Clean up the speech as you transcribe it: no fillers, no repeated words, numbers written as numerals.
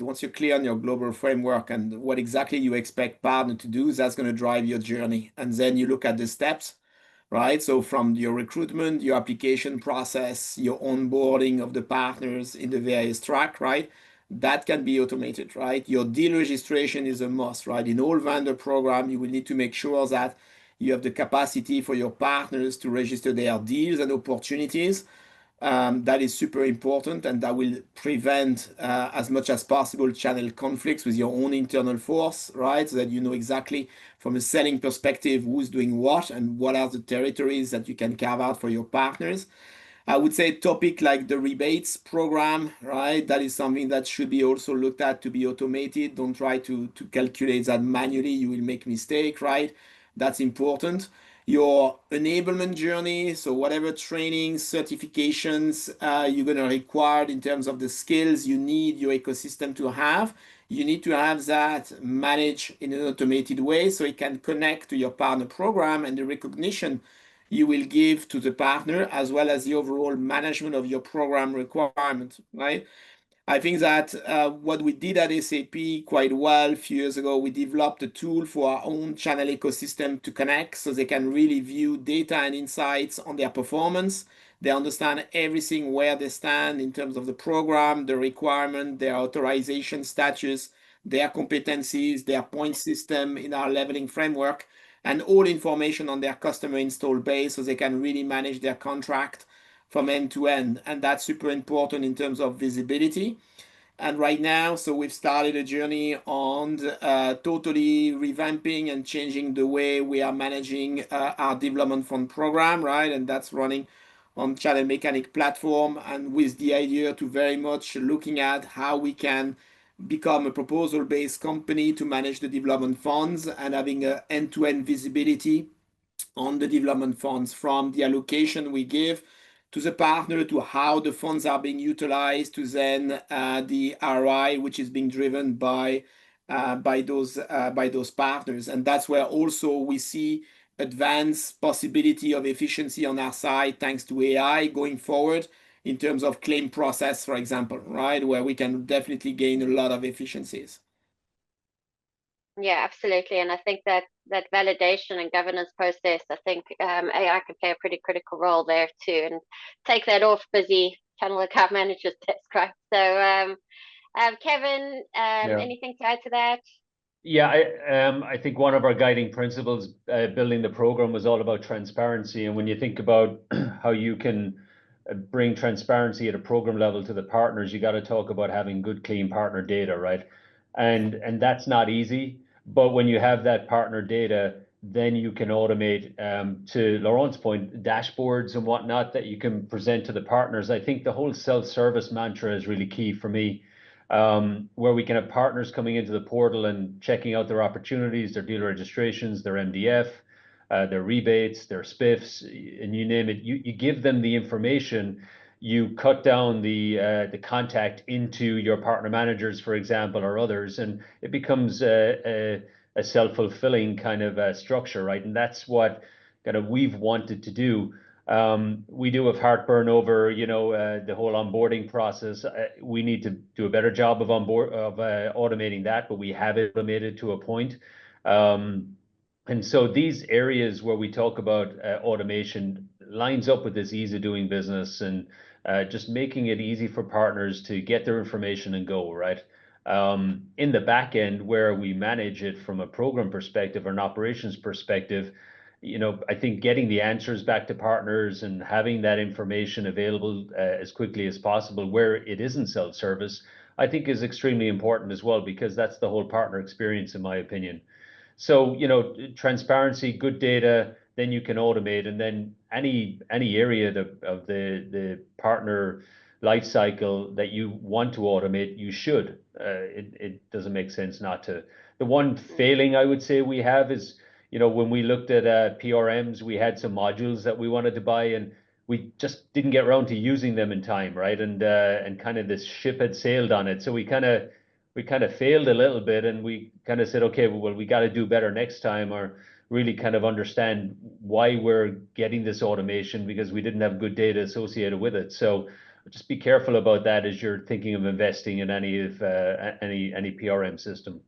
Once you're clear on your global framework and what exactly you expect partner to do, that's going to drive your journey. And then you look at the steps, right? So from your recruitment, your application process, your onboarding of the partners in the various track, right? That can be automated, right? Your deal registration is a must, right? In all vendor program, you will need to make sure that you have the capacity for your partners to register their deals and opportunities. That is super important, and that will prevent as much as possible channel conflicts with your own internal force, right? So that you know exactly from a selling perspective who's doing what and what are the territories that you can carve out for your partners. I would say a topic like the rebates program, right? That is something that should be also looked at to be automated. Don't try to calculate that manually. You will make mistake, right? That's important. Your enablement journey, so whatever training, certifications you're going to require in terms of the skills you need your ecosystem to have, you need to have that managed in an automated way so it can connect to your partner program and the recognition you will give to the partner as well as the overall management of your program requirement, right? I think that what we did at SAP quite well a few years ago, we developed a tool for our own channel ecosystem to connect so they can really view data and insights on their performance. They understand everything where they stand in terms of the program, the requirement, their authorization status, their competencies, their point system in our leveling framework, and all information on their customer install base so they can really manage their contract from end to end. And that's super important in terms of visibility. And right now, so we've started a journey on totally revamping and changing the way we are managing our development fund program, right? And that's running on Channel Mechanic platform, and with the idea to very much looking at how we can become a proposal-based company to manage the development funds and having an end-to-end visibility on the development funds from the allocation we give to the partner to how the funds are being utilized to then the ROI, which is being driven by those partners. And that's where also we see advanced possibility of efficiency on our side thanks to AI going forward in terms of claim process, for example, right? Where we can definitely gain a lot of efficiencies. Yeah, absolutely. And I think that validation and governance process, I think AI can play a pretty critical role there too, and take that off busy channel account managers' desk, right? So, Kevin, anything to add to that? Yeah, I think one of our guiding principles building the program was all about transparency. And when you think about how you can bring transparency at a program level to the partners, you got to talk about having good, clean partner data, right? And that's not easy. But when you have that partner data, then you can automate, to Laurent's point, dashboards and whatnot that you can present to the partners. I think the whole self-service mantra is really key for me, where we can have partners coming into the portal and checking out their opportunities, their dealer registrations, their MDF, their rebates, their spiffs, and you name it. You give them the information. You cut down the contact into your partner managers, for example, or others, and it becomes a self-fulfilling kind of structure, right? And that's what kind of we've wanted to do. We do have heartburn over, the whole onboarding process. We need to do a better job of automating that, but we have automated to a point. And so these areas where we talk about automation lines up with this ease of doing business and just making it easy for partners to get their information and go, right? In the back end where we manage it from a program perspective or an operations perspective, I think getting the answers back to partners and having that information available as quickly as possible where it isn't self-service, I think is extremely important as well, because that's the whole partner experience, in my opinion. So, transparency, good data, then you can automate, and then any area of the partner life cycle that you want to automate, you should. It doesn't make sense not to. The one failing I would say we have is, when we looked at PRMs, we had some modules that we wanted to buy, and we just didn't get around to using them in time, right? And kind of this ship had sailed on it, so we kind of failed a little bit, and we kind of said, okay, well, we got to do better next time, or really kind of understand why we're getting this automation, because we didn't have good data associated with it. So just be careful about that as you're thinking of investing in any PRM system.